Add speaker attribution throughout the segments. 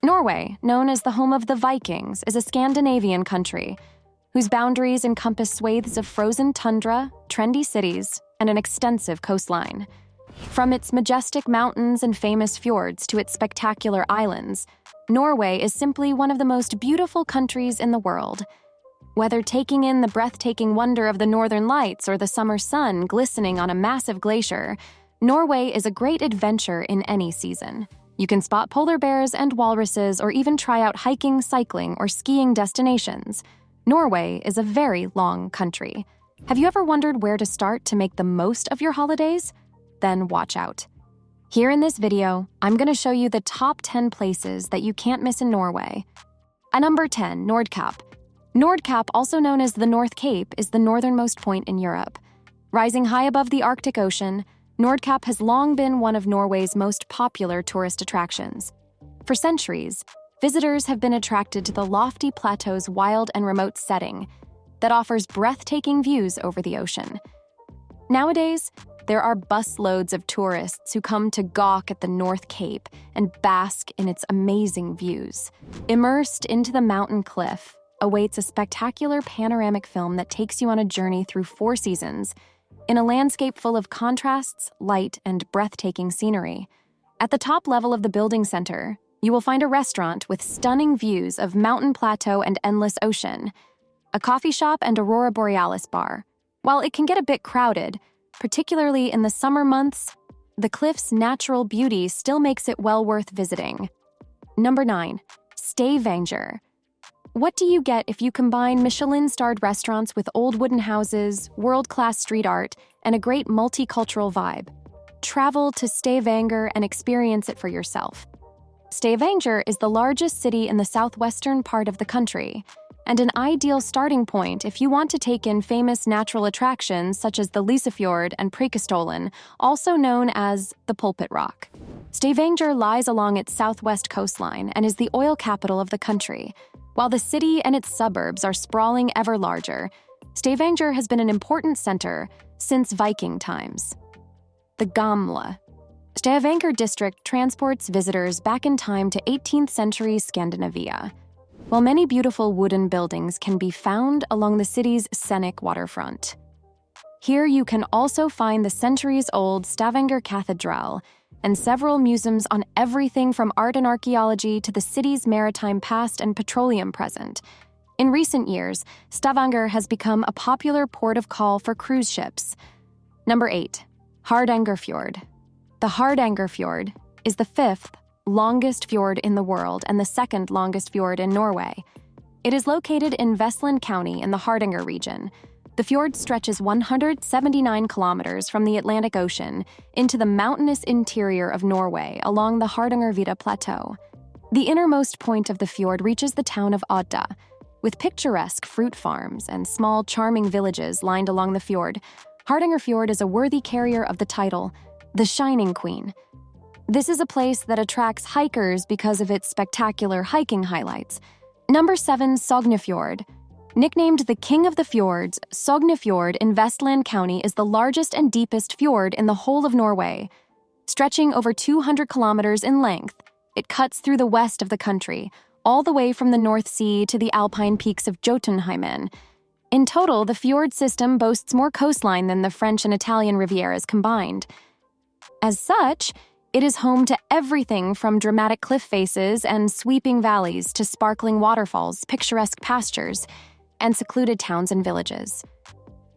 Speaker 1: Norway, known as the home of the Vikings, is a Scandinavian country whose boundaries encompass swathes of frozen tundra, trendy cities, and an extensive coastline. From its majestic mountains and famous fjords to its spectacular islands, Norway is simply one of the most beautiful countries in the world. Whether taking in the breathtaking wonder of the northern lights or the summer sun glistening on a massive glacier, Norway is a great adventure in any season. You can spot polar bears and walruses or even try out hiking, cycling, or skiing destinations. Norway is a very long country. Have you ever wondered where to start to make the most of your holidays? Then watch out. Here in this video, I'm going to show you the top 10 places that you can't miss in Norway. At number 10, Nordkapp. Nordkapp, also known as the North Cape, is the northernmost point in Europe. Rising high above the Arctic Ocean, Nordkapp has long been one of Norway's most popular tourist attractions. For centuries, visitors have been attracted to the lofty plateau's wild and remote setting that offers breathtaking views over the ocean. Nowadays, there are busloads of tourists who come to gawk at the North Cape and bask in its amazing views. Immersed into the mountain cliff awaits a spectacular panoramic film that takes you on a journey through 4 seasons in a landscape full of contrasts, light, and breathtaking scenery. At the top level of the building center, you will find a restaurant with stunning views of mountain plateau and endless ocean, a coffee shop and aurora borealis bar. While it can get a bit crowded, particularly in the summer months, the cliff's natural beauty still makes it well worth visiting. Number 9. Stavanger. What do you get if you combine Michelin-starred restaurants with old wooden houses, world-class street art, and a great multicultural vibe? Travel to Stavanger and experience it for yourself. Stavanger is the largest city in the southwestern part of the country, and an ideal starting point if you want to take in famous natural attractions such as the Lysefjord and Preikestolen, also known as the Pulpit Rock. Stavanger lies along its southwest coastline and is the oil capital of the country. While the city and its suburbs are sprawling ever larger, Stavanger has been an important center since Viking times. The Gamla. Stavanger district transports visitors back in time to 18th century Scandinavia. While many beautiful wooden buildings can be found along the city's scenic waterfront. Here you can also find the centuries-old Stavanger Cathedral and several museums on everything from art and archaeology to the city's maritime past and petroleum present. In recent years, Stavanger has become a popular port of call for cruise ships. Number 8. Hardangerfjord. The Hardangerfjord is the 5th longest fjord in the world and the 2nd longest fjord in Norway. It is located in Vestland County in the Hardanger region. The fjord stretches 179 kilometers from the Atlantic Ocean into the mountainous interior of Norway along the Hardangervidda Plateau. The innermost point of the fjord reaches the town of Odda. With picturesque fruit farms and small, charming villages lined along the fjord, Hardangerfjord is a worthy carrier of the title, the Shining Queen. This is a place that attracts hikers because of its spectacular hiking highlights. Number 7, Sognefjord. Nicknamed the King of the Fjords, Sognefjord in Vestland County is the largest and deepest fjord in the whole of Norway. Stretching over 200 kilometers in length, it cuts through the west of the country, all the way from the North Sea to the alpine peaks of Jotunheimen. In total, the fjord system boasts more coastline than the French and Italian Rivieras combined. As such, it is home to everything from dramatic cliff faces and sweeping valleys to sparkling waterfalls, picturesque pastures, and secluded towns and villages.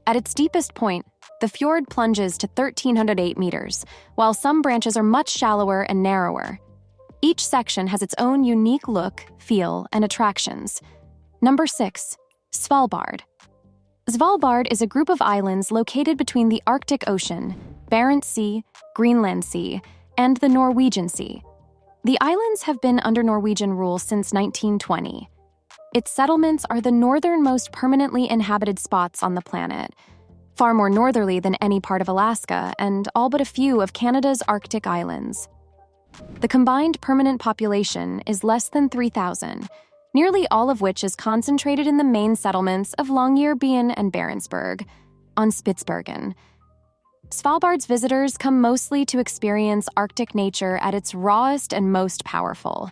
Speaker 1: At its deepest point, the fjord plunges to 1,308 meters, while some branches are much shallower and narrower. Each section has its own unique look, feel, and attractions. Number 6, Svalbard. Svalbard is a group of islands located between the Arctic Ocean, Barents Sea, Greenland Sea, and the Norwegian Sea. The islands have been under Norwegian rule since 1920. Its settlements are the northernmost permanently inhabited spots on the planet, far more northerly than any part of Alaska and all but a few of Canada's Arctic islands. The combined permanent population is less than 3,000, nearly all of which is concentrated in the main settlements of Longyearbyen and Barentsburg, on Spitsbergen. Svalbard's visitors come mostly to experience Arctic nature at its rawest and most powerful.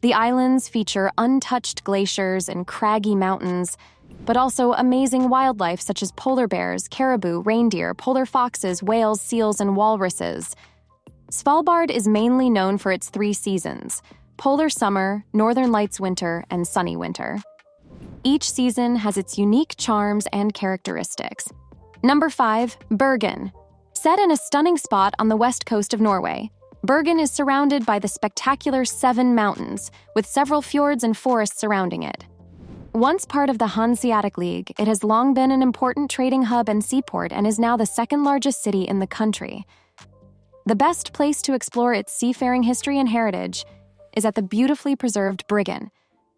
Speaker 1: The islands feature untouched glaciers and craggy mountains, but also amazing wildlife such as polar bears, caribou, reindeer, polar foxes, whales, seals, and walruses. Svalbard is mainly known for its 3 seasons: polar summer, northern lights winter, and sunny winter. Each season has its unique charms and characteristics. Number 5, Bergen. Set in a stunning spot on the west coast of Norway, Bergen is surrounded by the spectacular Seven Mountains, with several fjords and forests surrounding it. Once part of the Hanseatic League, it has long been an important trading hub and seaport and is now the second largest city in the country. The best place to explore its seafaring history and heritage is at the beautifully preserved Bryggen,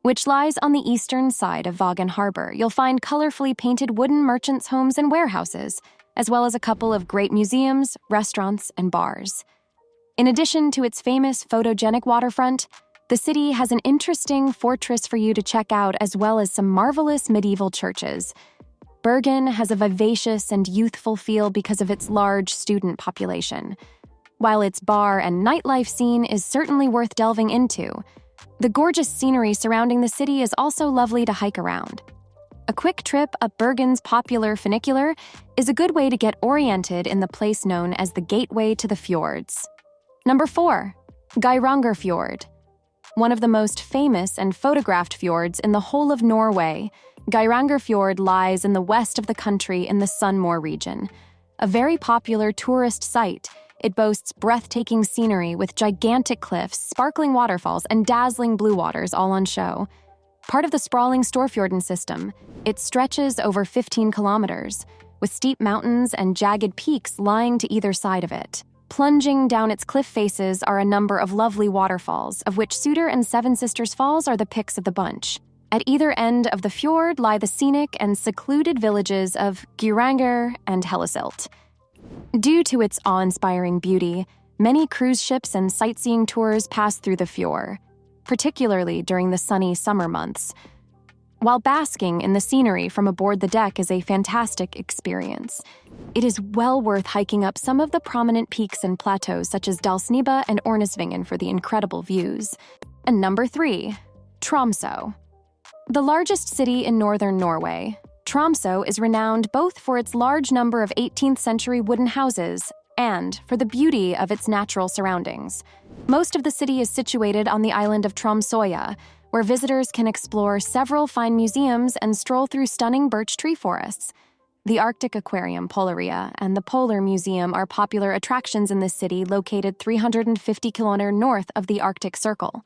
Speaker 1: which lies on the eastern side of Vagen Harbor. You'll find colorfully painted wooden merchants' homes and warehouses, as well as a couple of great museums, restaurants, and bars. In addition to its famous photogenic waterfront, the city has an interesting fortress for you to check out, as well as some marvelous medieval churches. Bergen has a vivacious and youthful feel because of its large student population. While its bar and nightlife scene is certainly worth delving into, the gorgeous scenery surrounding the city is also lovely to hike around. A quick trip up Bergen's popular funicular is a good way to get oriented in the place known as the Gateway to the Fjords. Number 4, Geiranger Fjord. One of the most famous and photographed fjords in the whole of Norway, Geiranger Fjord lies in the west of the country in the Sunnmøre region. A very popular tourist site, it boasts breathtaking scenery with gigantic cliffs, sparkling waterfalls, and dazzling blue waters all on show. Part of the sprawling Storfjorden system, it stretches over 15 kilometers, with steep mountains and jagged peaks lying to either side of it. Plunging down its cliff faces are a number of lovely waterfalls, of which Suder and Seven Sisters Falls are the picks of the bunch. At either end of the fjord lie the scenic and secluded villages of Geiranger and Hellesilt. Due to its awe-inspiring beauty, many cruise ships and sightseeing tours pass through the fjord, particularly during the sunny summer months. While basking in the scenery from aboard the deck is a fantastic experience, it is well worth hiking up some of the prominent peaks and plateaus such as Dalsniba and Ornesvingen for the incredible views. And number 3, Tromsø. The largest city in northern Norway, Tromsø is renowned both for its large number of 18th-century wooden houses and for the beauty of its natural surroundings. Most of the city is situated on the island of Tromsøya, where visitors can explore several fine museums and stroll through stunning birch tree forests. The Arctic Aquarium Polaria and the Polar Museum are popular attractions in this city located 350 kilometers north of the Arctic Circle.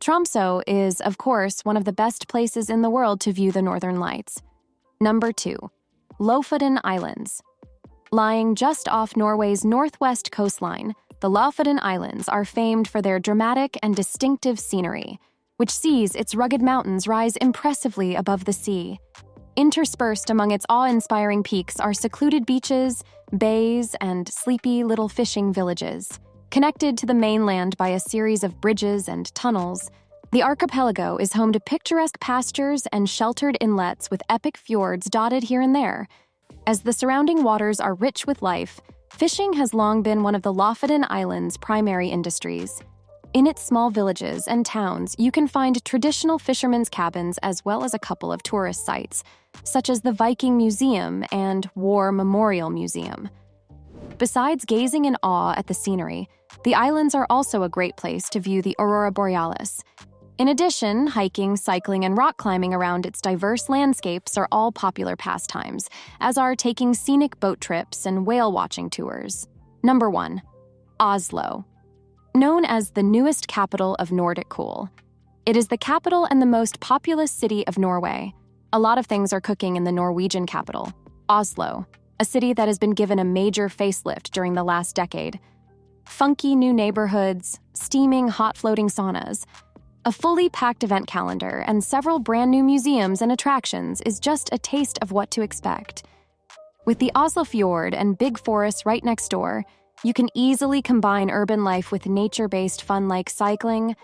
Speaker 1: Tromsø is, of course, one of the best places in the world to view the Northern Lights. Number 2, Lofoten Islands. Lying just off Norway's northwest coastline, the Lofoten Islands are famed for their dramatic and distinctive scenery, which sees its rugged mountains rise impressively above the sea. Interspersed among its awe-inspiring peaks are secluded beaches, bays, and sleepy little fishing villages. Connected to the mainland by a series of bridges and tunnels, the archipelago is home to picturesque pastures and sheltered inlets with epic fjords dotted here and there. As the surrounding waters are rich with life, fishing has long been one of the Lofoten Islands' primary industries. In its small villages and towns, you can find traditional fishermen's cabins as well as a couple of tourist sites, such as the Viking Museum and War Memorial Museum. Besides gazing in awe at the scenery, the islands are also a great place to view the aurora borealis. In addition, hiking, cycling, and rock climbing around its diverse landscapes are all popular pastimes, as are taking scenic boat trips and whale-watching tours. Number 1, Oslo. Known as the newest capital of Nordic cool, it is the capital and the most populous city of Norway. A lot of things are cooking in the Norwegian capital, Oslo, a city that has been given a major facelift during the last decade. Funky new neighborhoods, steaming hot floating saunas, a fully packed event calendar, and several brand new museums and attractions is just a taste of what to expect. With the Oslo Fjord and big forests right next door, you can easily combine urban life with nature-based fun like cycling,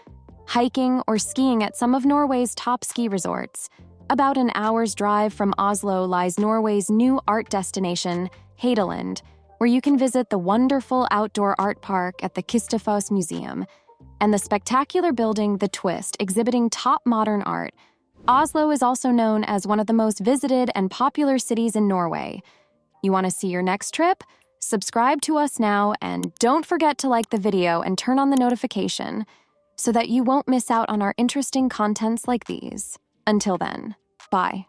Speaker 1: hiking, or skiing at some of Norway's top ski resorts. About an hour's drive from Oslo lies Norway's new art destination, Hadeland, where you can visit the wonderful outdoor art park at the Kistefos Museum. and the spectacular building The Twist, exhibiting top modern art, Oslo is also known as one of the most visited and popular cities in Norway. You want to see your next trip? Subscribe to us now, and don't forget to like the video and turn on the notification so that you won't miss out on our interesting contents like these. Until then, bye.